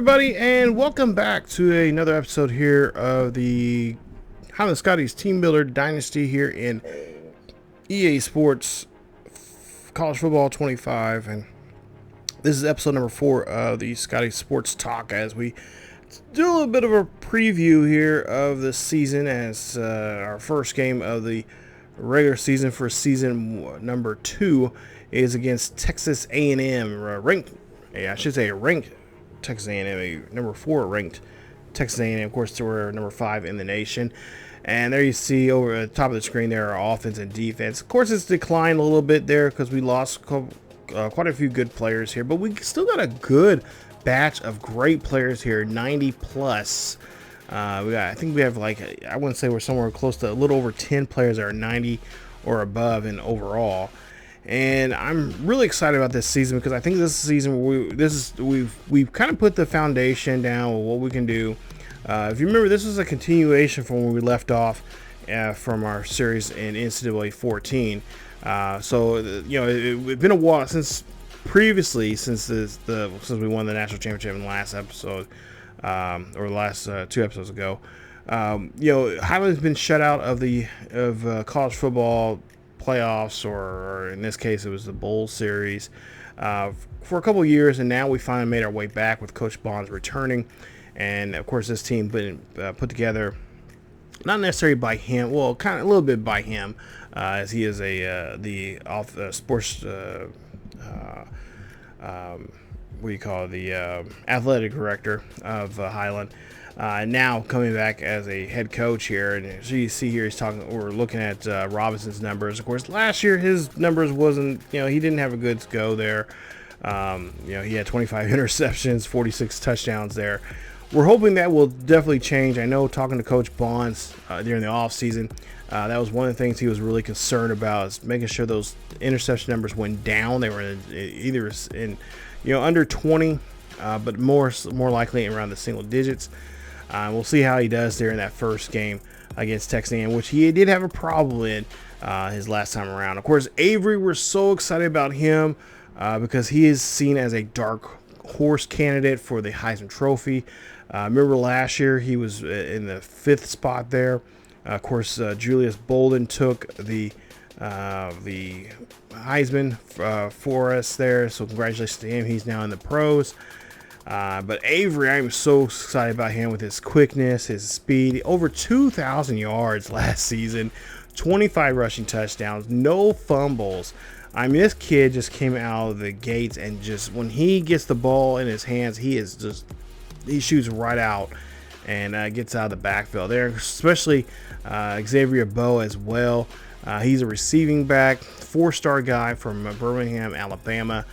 everybody, and welcome back to another episode here of the Highland Scotties Teambuilder Dynasty here in EA Sports College Football 25. And this is episode number 4 of the Scotties Sports Talk, as we do a little bit of a preview here of the season as our first game of the regular season for season number 2 is against Texas A&M, ranked Texas A&M, number 4 ranked Texas A&M. Of course, we're number 5 in the nation. And there you see over at the top of the screen there our offense and defense. Of course, it's declined a little bit there because we lost quite a few good players here, but we still got a good batch of great players here, 90 plus. I think we have I wouldn't say we're somewhere close to a little over 10 players that are 90 or above in overall. And I'm really excited about this season because I think this season we've kind of put the foundation down with what we can do. If you remember, this was a continuation from where we left off from our series in NCAA 14. It's been a while since we won the national championship in the last episode, or the last 2 episodes ago. Highland's been shut out of college football playoffs, or in this case it was the bowl series, for a couple years, and now we finally made our way back with Coach Bonds returning. And of course this team been put together not necessarily by him, well, kind of a little bit by him, as he is the sports athletic director of Highland. Now coming back as a head coach here, and so you see here we're looking at Robinson's numbers. Of course, last year his numbers wasn't, he didn't have a good go there. He had 25 interceptions, 46 touchdowns there. We're hoping that will definitely change. I know, talking to Coach Bonds during the offseason, that was one of the things he was really concerned about, is making sure those interception numbers went down. They were either in under 20, but more likely around the single digits. We'll see how he does there in that first game against Texas A&M, which he did have a problem in his last time around. Of course, Avery, we're so excited about him because he is seen as a dark horse candidate for the Heisman Trophy. Remember last year he was in the 5th spot there. Of course, Julius Bolden took the Heisman for us there, so congratulations to him. He's now in the pros. But Avery, I'm so excited about him with his quickness, his speed. Over 2,000 yards last season, 25 rushing touchdowns, no fumbles. I mean, this kid just came out of the gates, and just when he gets the ball in his hands, he shoots right out and gets out of the backfield there. Especially Xavier Bowe as well. He's a receiving back, 4-star guy from Birmingham, Alabama.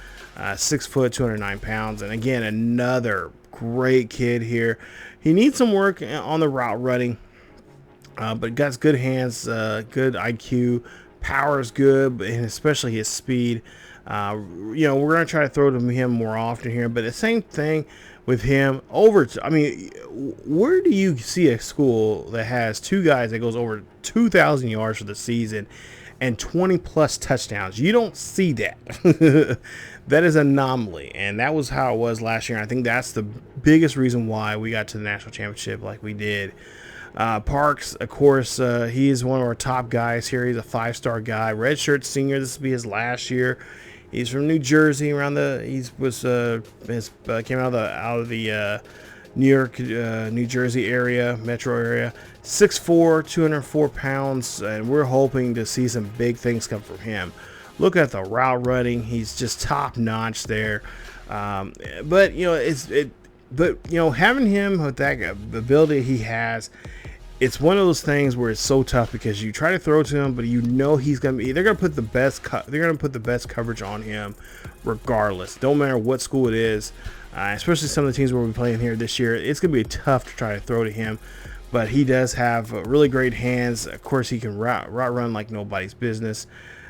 6 foot, 209 pounds, and again, another great kid here. He needs some work on the route running, but got good hands, good IQ, power is good, and especially his speed. We're going to try to throw to him more often here, but the same thing with him. Where do you see a school that has 2 guys that goes over 2,000 yards for the season and 20 plus touchdowns? You don't see that. That is an anomaly, and that was how it was last year. And I think that's the biggest reason why we got to the national championship like we did. Parks, of course, he is one of our top guys here. He's a 5-star guy, redshirt senior. This will be his last year. He's from New Jersey. Came out of the New York, New Jersey area, metro area. 6'4", 204 pounds, and we're hoping to see some big things come from him. Look at the route running; he's just top notch there. But having him with that ability he has, it's one of those things where it's so tough because you try to throw to him, but he's gonna be. They're gonna put the best coverage on him, regardless. Don't matter what school it is, especially some of the teams we'll be playing here this year. It's gonna be tough to try to throw to him. But he does have really great hands. Of course, he can route run like nobody's business.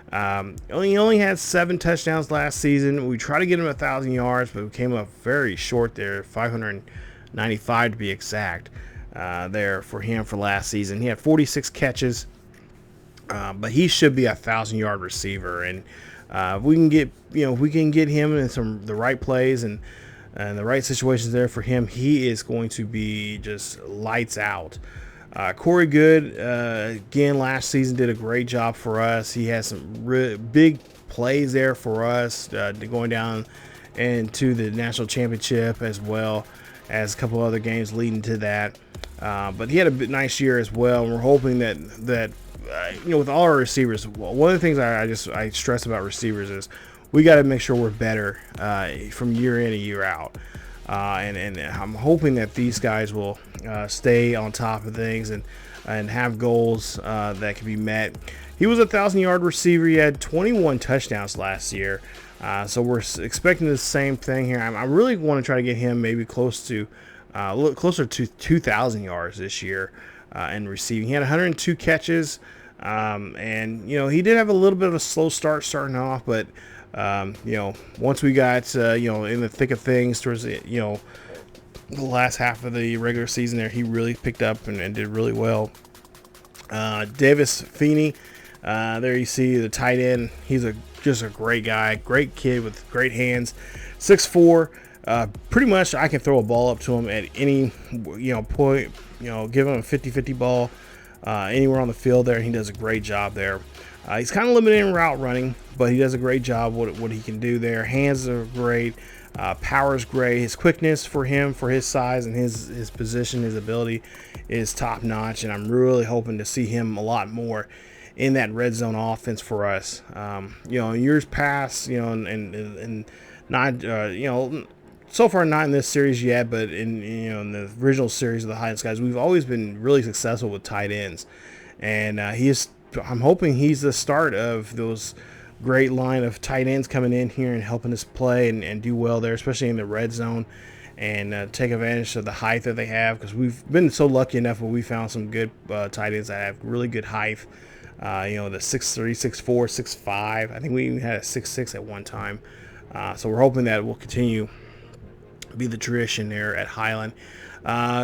He only had 7 touchdowns last season. We tried to get him 1,000 yards, but we came up very short there, 595 to be exact, there for him for last season. He had 46 catches, but he should be a 1,000-yard receiver. And we can get him in the right plays and and the right situations there for him, he is going to be just lights out. Corey Good, again, last season did a great job for us. He has some big plays there for us, going down into the national championship, as well as a couple other games leading to that. But he had a nice year as well, and we're hoping that with all our receivers, one of the things I stress about receivers is we got to make sure we're better from year in and year out. And I'm hoping that these guys will stay on top of things and have goals that can be met. He was a 1,000-yard receiver. He had 21 touchdowns last year. So we're expecting the same thing here. I really want to try to get him maybe closer to 2,000 yards this year in receiving. He had 102 catches, and he did have a little bit of a slow start starting off, but once we got in the thick of things towards the last half of the regular season there, he really picked up and did really well. Davis Feeney, there you see the tight end. He's just a great guy, great kid with great hands, 6'4". Pretty much I can throw a ball up to him at any point, give him a 50-50 ball anywhere on the field there, and he does a great job there. He's kind of limited in route running, but he does a great job what he can do there. Hands are great. Power is great. His quickness for his size and his position, his ability is top notch, and I'm really hoping to see him a lot more in that red zone offense for us. In years past, and not, so far not in this series yet, but in the original series of the Highland Scotties, we've always been really successful with tight ends, and I'm hoping he's the start of those great line of tight ends coming in here and helping us play and do well there, especially in the red zone, and take advantage of the height that they have, because we've been so lucky enough where we found some good tight ends that have really good height. The 6'3", 6'4", 6'5". I think we even had a 6'6" at one time. So we're hoping that will continue to be the tradition there at Highland.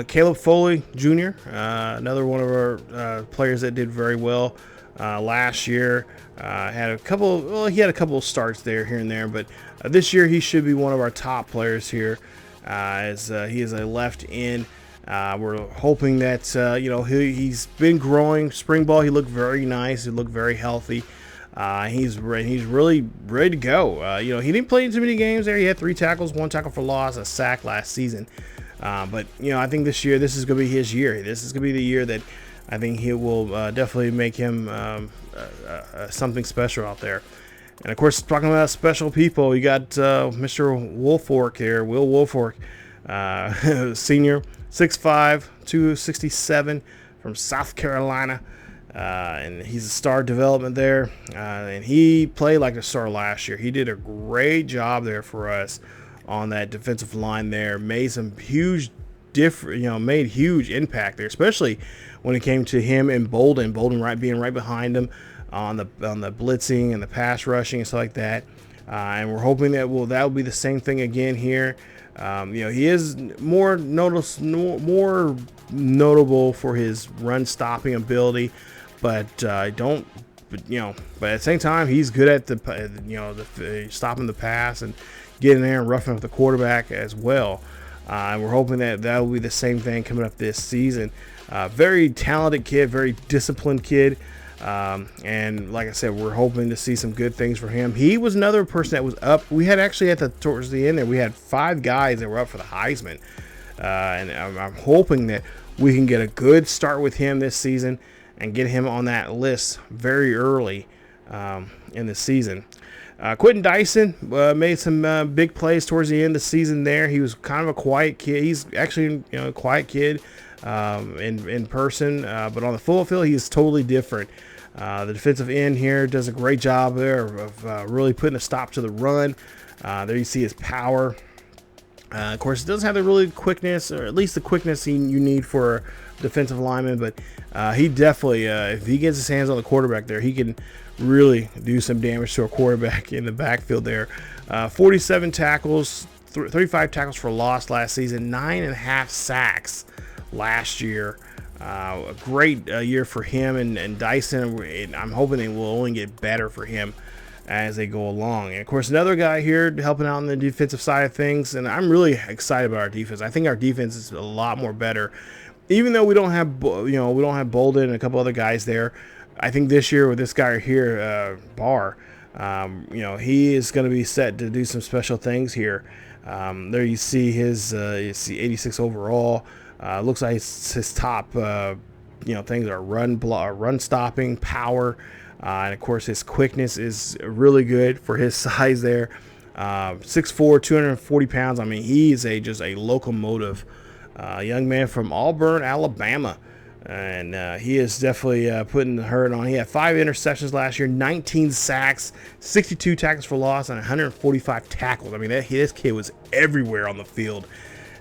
Caleb Foley Jr., another one of our players that did very well last year. He had a couple of starts there here and there, but this year he should be one of our top players here, as he is a left end. We're hoping that he's been growing. Spring ball, he looked very nice. He looked very healthy. He's really ready to go. He didn't play in too many games there. He had 3 tackles, 1 tackle for loss, a sack last season. But I think this year, this is going to be his year. This is going to be the year that I think he will definitely make him something special out there. And of course, talking about special people, you got Mr. Wolfork here, Will Wolfork, senior, 6'5", 267, from South Carolina. And he's a star development there. And he played like a star last year. He did a great job there for us on that defensive line there. Made some huge made huge impact there, especially when it came to him and Bolden being right behind him on the blitzing and the pass rushing and stuff like that. And we're hoping that will be the same thing again here. He is more notable for his run stopping ability, but at the same time, he's good at the stopping the pass and getting there and roughing up the quarterback as well. And we're hoping that will be the same thing coming up this season. Very talented kid, very disciplined kid. And like I said, we're hoping to see some good things for him. He was another person that was up. We had actually towards the end there, we had 5 guys that were up for the Heisman. And I'm hoping that we can get a good start with him this season and get him on that list very early in the season. Quentin Dyson made some big plays towards the end of the season there. He was kind of a quiet kid. He's actually a quiet kid in person, but on the full field, he's totally different. The defensive end here does a great job there of really putting a stop to the run. There you see his power. Of course, it doesn't have the really quickness, or at least the quickness you need for a defensive lineman, but he definitely, if he gets his hands on the quarterback there, he can really do some damage to a quarterback in the backfield there. 47 tackles, 35 tackles for loss last season, 9.5 sacks last year. A great year for him and Dyson. I'm hoping it will only get better for him as they go along. And of course, another guy here helping out on the defensive side of things, and I'm really excited about our defense. I think our defense is a lot more better, even though we don't have Bolden and a couple other guys there. I think this year with this guy here, Barr, he is going to be set to do some special things here. There you see his 86 overall. Looks like his top things are run stopping, power. And of course, his quickness is really good for his size there. 6'4", 240 pounds. I mean, he is just a locomotive. Young man from Auburn, Alabama. And he is definitely putting the hurt on. He had 5 interceptions last year, 19 sacks, 62 tackles for loss, and 145 tackles. I mean, this kid was everywhere on the field.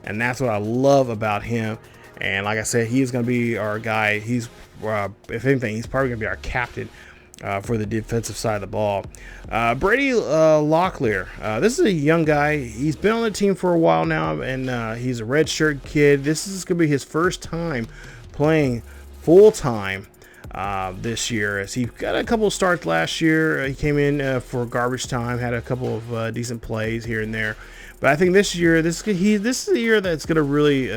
And that's what I love about him. And like I said, he is going to be our guy. He's, if anything, he's probably going to be our captain for the defensive side of the ball. Brady Locklear. This is a young guy. He's been on the team for a while now, and he's a redshirt kid. This is going to be his first time playing full-time this year, as he got a couple of starts last year. He came in for garbage time, had a couple of decent plays here and there. But I think this year, this is the year that's going to really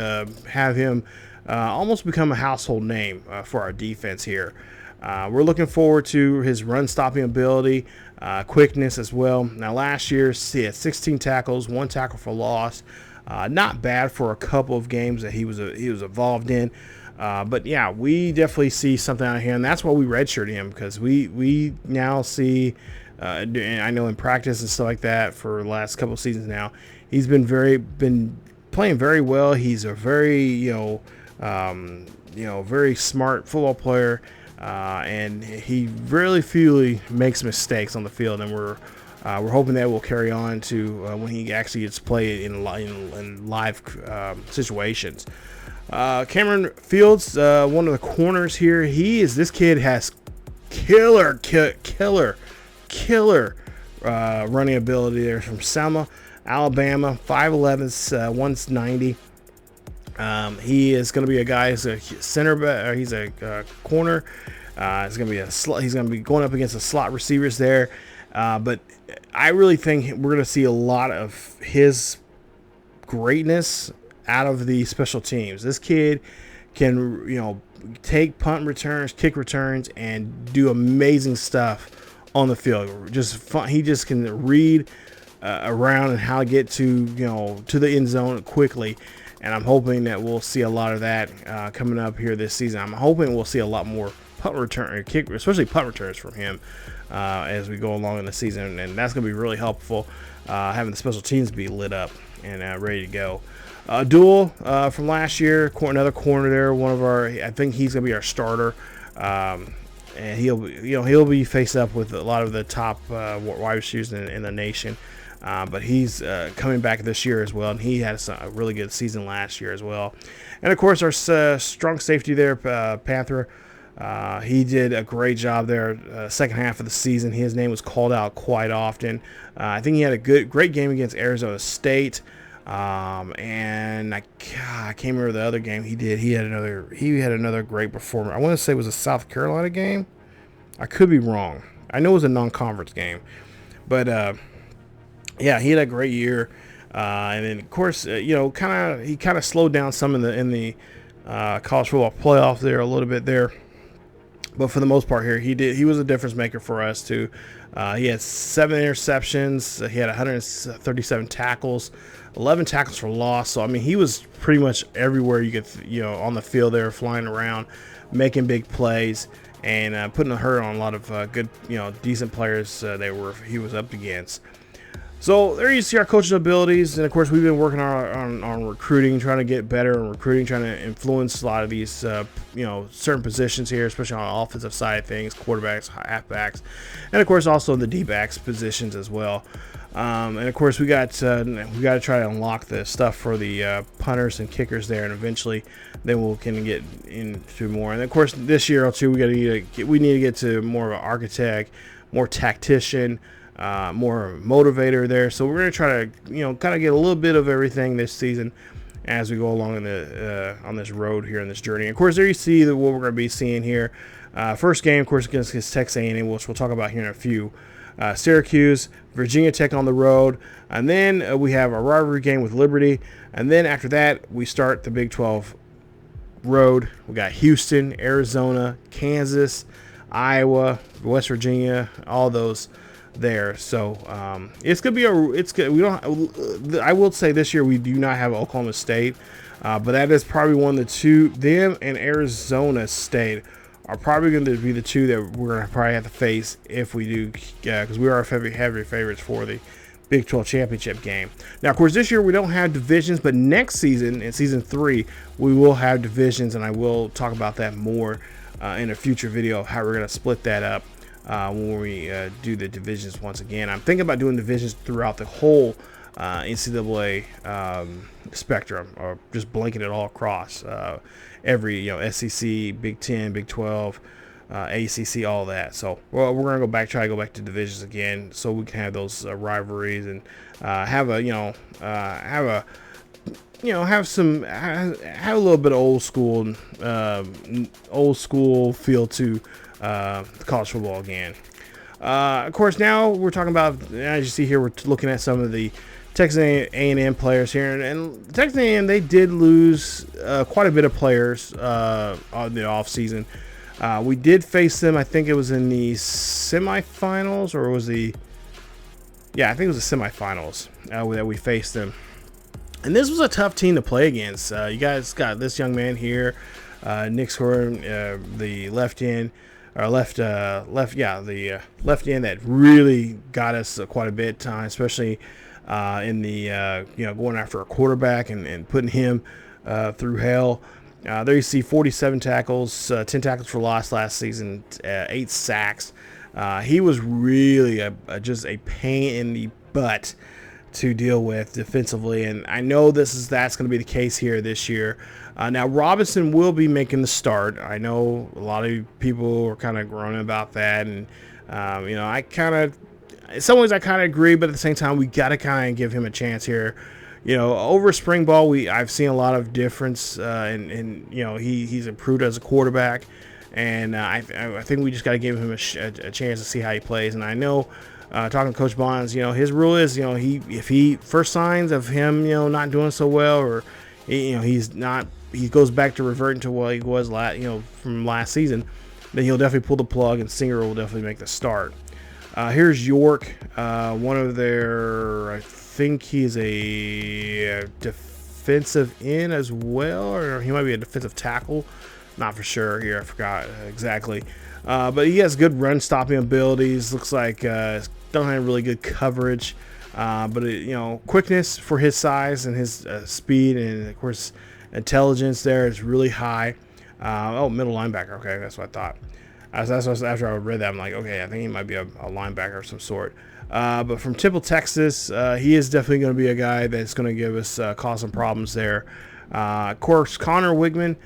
have him almost become a household name for our defense here. We're looking forward to his run-stopping ability, quickness as well. Now, last year, he had 16 tackles, 1 tackle for loss. Not bad for a couple of games that he was involved in. But yeah, we definitely see something out of here, and that's why we redshirted him, because we now see, and I know in practice and stuff like that for the last couple of seasons now, he's been playing very well. He's a very very smart football player. And he really few makes mistakes on the field, and we're hoping that will carry on to when he actually gets played in live situations. Cameron Fields, one of the corners here. This kid has killer running ability there, from Selma, Alabama, 5'11", 190. He is going to be a guy who's a center back. He's a corner. He's going to be going up against the slot receivers there. But I really think we're going to see a lot of his greatness out of the special teams. This kid can, take punt returns, kick returns, and do amazing stuff on the field. Just fun. He just can read around and how to get to the end zone quickly. And I'm hoping that we'll see a lot of that coming up here this season. I'm hoping we'll see a lot more punt return, especially punt returns from him as we go along in the season. And that's going to be really helpful, having the special teams be lit up and ready to go. Duel from last year, another corner there. I think he's going to be our starter. And he'll be faced up with a lot of the top wide receivers in the nation. But he's coming back this year as well, and he had a really good season last year as well. And, of course, our strong safety there, Panther, he did a great job there second half of the season. His name was called out quite often. I think he had a great game against Arizona State. And I can't remember the other game he did. He had another great performance. I want to say it was a South Carolina game. I could be wrong. I know it was a non-conference game. But, yeah, he had a great year, and then of course, he kind of slowed down some in the college football playoff there a little bit there, but for the most part here, he was a difference maker for us too. He had 7 interceptions, he had 137 tackles, 11 tackles for loss. So I mean, he was pretty much everywhere you could, on the field there, flying around, making big plays, and putting a hurt on a lot of good, decent players he was up against. So there you see our coaching abilities, and of course we've been working on recruiting, trying to get better in recruiting, trying to influence a lot of these certain positions here, especially on the offensive side of things, quarterbacks, halfbacks, and of course also the D-backs positions as well. And of course we got to try to unlock the stuff for the punters and kickers there, and eventually then we can get into more. And of course this year too we need to get to more of an architect, more tactician, more motivator there. So we're going to try to, kind of get a little bit of everything this season as we go along on this road here in this journey. Of course, there you see what we're going to be seeing here. First game, of course, against Texas A&M, which we'll talk about here in a few. Syracuse, Virginia Tech on the road, and then we have a rivalry game with Liberty, and then after that we start the Big 12 road. We got Houston, Arizona, Kansas, Iowa, West Virginia, all those there. So it's gonna be it's good. We don't. I will say this year we do not have Oklahoma State, but that is probably one of the two. Them and Arizona State are probably going to be the two that we're going to probably have to face if we do, because we are heavy favorites for the Big 12 championship game. Now, of course, this year we don't have divisions, but next season, in season 3, we will have divisions, and I will talk about that more in a future video of how we're going to split that up when we do the divisions once again. I'm thinking about doing divisions throughout the whole NCAA spectrum, or just blanket it all across every, SEC, Big 10, Big 12, ACC, all that. So we're gonna try to go back to divisions again, so we can have those rivalries and have a little bit of old school feel to college football again. Of course, now we're talking about, as you see here, we're looking at some of the Texas A&M players here, and Texas A&M, they did lose quite a bit of players on the offseason. We did face them, I think it was in the semifinals, or was I think it was the semifinals that we faced them. And this was a tough team to play against. You guys got this young man here, Nick Scorer, the left end. The left end that really got us quite a bit of time, especially in the going after a quarterback and putting him through hell. There you see 47 tackles, 10 tackles for loss last season, 8 sacks. He was really just a pain in the butt to deal with defensively, and I know that's going to be the case here this year. Now Robinson will be making the start. I know a lot of people are kind of groaning about that, and in some ways I kind of agree, but at the same time we got to kind of give him a chance here. Over spring ball, I've seen a lot of difference, and he's improved as a quarterback, and I think we just got to give him a chance to see how he plays. And I know, talking to Coach Bonds, his rule is, if he first signs of him, not doing so well, or he goes back to reverting to what he was from last season, then he'll definitely pull the plug, and Singer will definitely make the start. Here's York, one of their, I think he's a defensive end as well, or he might be a defensive tackle. Not for sure here. I forgot exactly. But he has good run stopping abilities. Looks like don't have really good coverage. But quickness for his size and his speed, and of course intelligence there is really high. Middle linebacker. Okay, that's what I thought. After I read that, I'm like, okay, I think he might be a linebacker of some sort. But from Temple, Texas, he is definitely going to be a guy that's going to give us cause some problems there. Of course, Connor Wigman,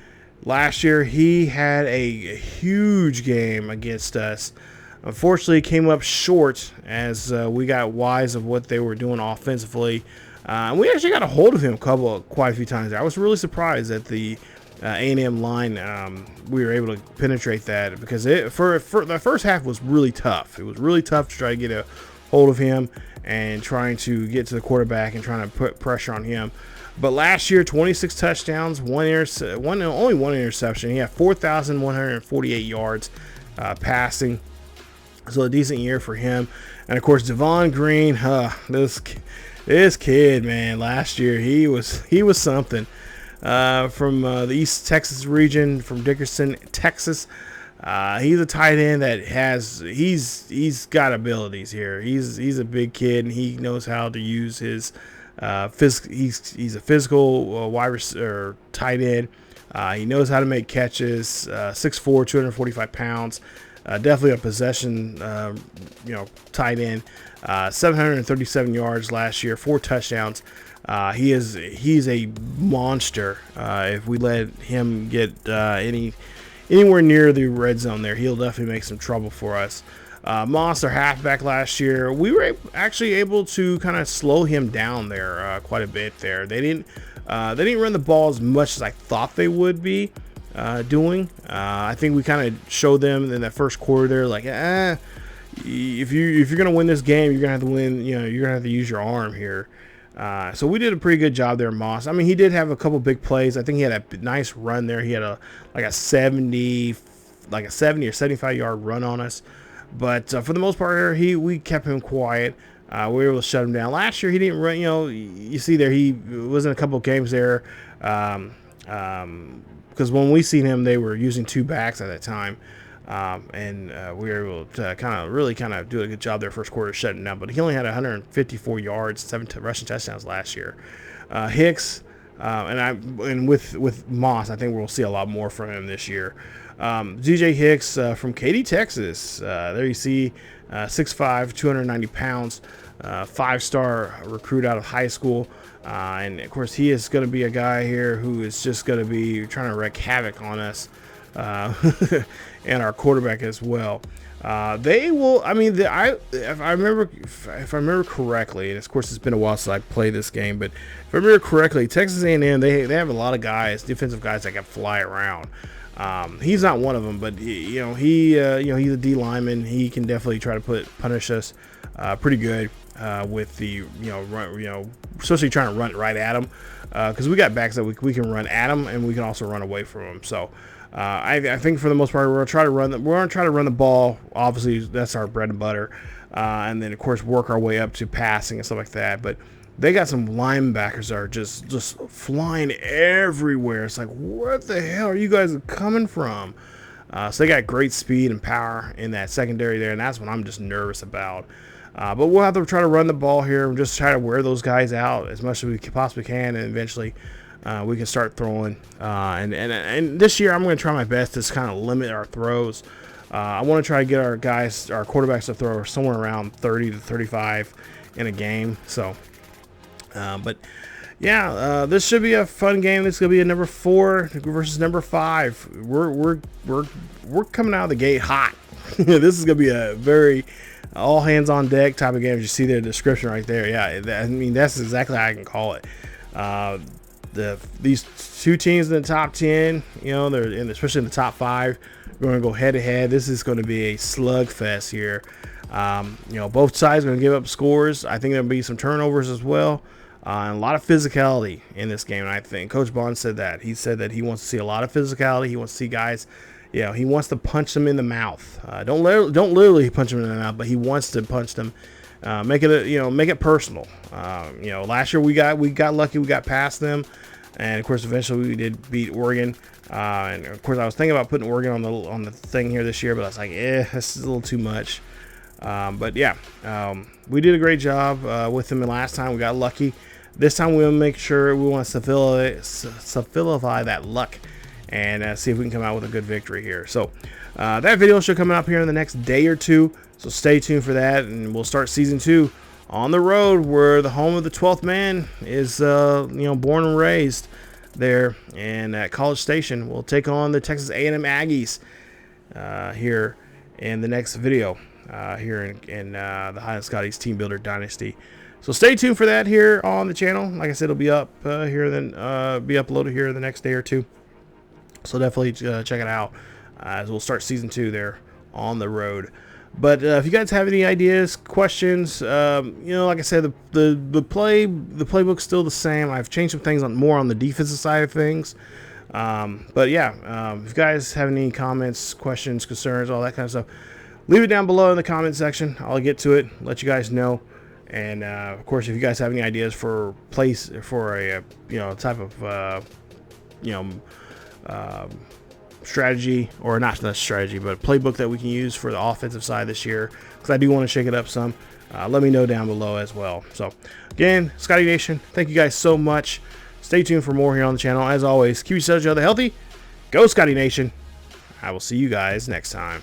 last year he had a huge game against us. Unfortunately, came up short as we got wise of what they were doing offensively. And we actually got a hold of him quite a few times there. I was really surprised at the A&M line. We were able to penetrate that, because for the first half was really tough. It was really tough to try to get a hold of him and trying to get to the quarterback and trying to put pressure on him. But last year, 26 touchdowns, only one interception. He had 4,148 yards passing. So a decent year for him. And of course, Devon Green, this kid, man, last year he was something. From the East Texas region, from Dickerson, Texas. He's a tight end that he's got abilities here. He's a big kid, and he knows how to use his he's a physical wide receiver, tight end. He knows how to make catches. 6'4", 245 pounds. Definitely a possession, tight end. 737 yards last year, 4 touchdowns. He's a monster. If we let him get anywhere near the red zone there, he'll definitely make some trouble for us. Monster halfback last year. We were actually able to kind of slow him down there quite a bit there. They didn't run the ball as much as I thought they would be doing. I think we kind of showed them in that first quarter there, like, if you're gonna win this game, you're gonna have to win. You know, you're gonna have to use your arm here. So we did a pretty good job there, Moss. I mean, he did have a couple big plays. I think he had a nice run there. He had a 70 or 75 yard run on us. But for the most part, we kept him quiet. We were able to shut him down. Last year, he didn't run. You know, you see there, he was in a couple of games there. Because when we seen him, they were using 2 backs at that time. We were able to really do a good job there first quarter shutting down. But he only had 154 yards, 7 rushing touchdowns last year. Hicks and with Moss, I think we'll see a lot more from him this year. DJ Hicks from Katy, Texas. There you see 6'5", 290 pounds, 5-star recruit out of high school. And of course, he is going to be a guy here who is just going to be trying to wreak havoc on us. And our quarterback as well. They will. I mean, if I remember correctly, and of course it's been a while since I played this game, but if I remember correctly, Texas A&M they have a lot of guys, defensive guys that can fly around. He's not one of them, but he's a D lineman. He can definitely try to punish us pretty good with the especially trying to run right at him because we got backs that we can run at him and we can also run away from him. So. I think for the most part we're gonna try to run the ball. Obviously, that's our bread and butter, and then of course work our way up to passing and stuff like that. But they got some linebackers that are just flying everywhere. It's like, what the hell are you guys coming from? So they got great speed and power in that secondary there, and that's what I'm just nervous about. But we'll have to try to run the ball here and just try to wear those guys out as much as we possibly can, and eventually. We can start throwing, and this year I'm going to try my best to kind of limit our throws. I want to try to get our quarterbacks to throw somewhere around 30 to 35 in a game. So, but yeah, this should be a fun game. This is going to be a number 4 versus number 5. We're coming out of the gate hot. This is going to be a very all hands on deck type of game. As you see the description right there. Yeah, I mean that's exactly how I can call it. These 2 teams in the top 10, especially in the top 5, we're going to go head to head. This is going to be a slugfest here. Both sides are going to give up scores. I think there'll be some turnovers as well, and a lot of physicality in this game. And I think Coach Bond said that. He said that he wants to see a lot of physicality. He wants to see guys. He wants to punch them in the mouth. Don't literally punch them in the mouth, but he wants to punch them. Make it personal. Last year we got lucky. We got past them, and of course eventually we did beat Oregon. And of course I was thinking about putting Oregon on the thing here this year, but I was like, this is a little too much. But yeah, we did a great job with them last time. We got lucky. This time we'll make sure we want to solidify that luck and see if we can come out with a good victory here. So that video should come up here in the next day or 2. So stay tuned for that, and we'll start season 2 on the road, where the home of the 12th man is, born and raised there, and at College Station. We'll take on the Texas A&M Aggies here in the next video here in the Highland Scotties Teambuilder Dynasty. So stay tuned for that here on the channel. Like I said, it'll be up here, then be uploaded here the next day or 2. So definitely check it out as we'll start season 2 there on the road. But if you guys have any ideas, questions, like I said, the playbook's still the same. I've changed some things more on the defensive side of things. But yeah, if you guys have any comments, questions, concerns, all that kind of stuff, leave it down below in the comment section. I'll get to it, let you guys know. And of course, if you guys have any ideas for a type of strategy, or not strategy, but playbook that we can use for the offensive side this year, because I do want to shake it up some, let me know down below as well. So again, Scotty Nation, thank you guys so much. Stay tuned for more here on the channel. As always, keep yourselves healthy. Go Scotty Nation. I will see you guys next time.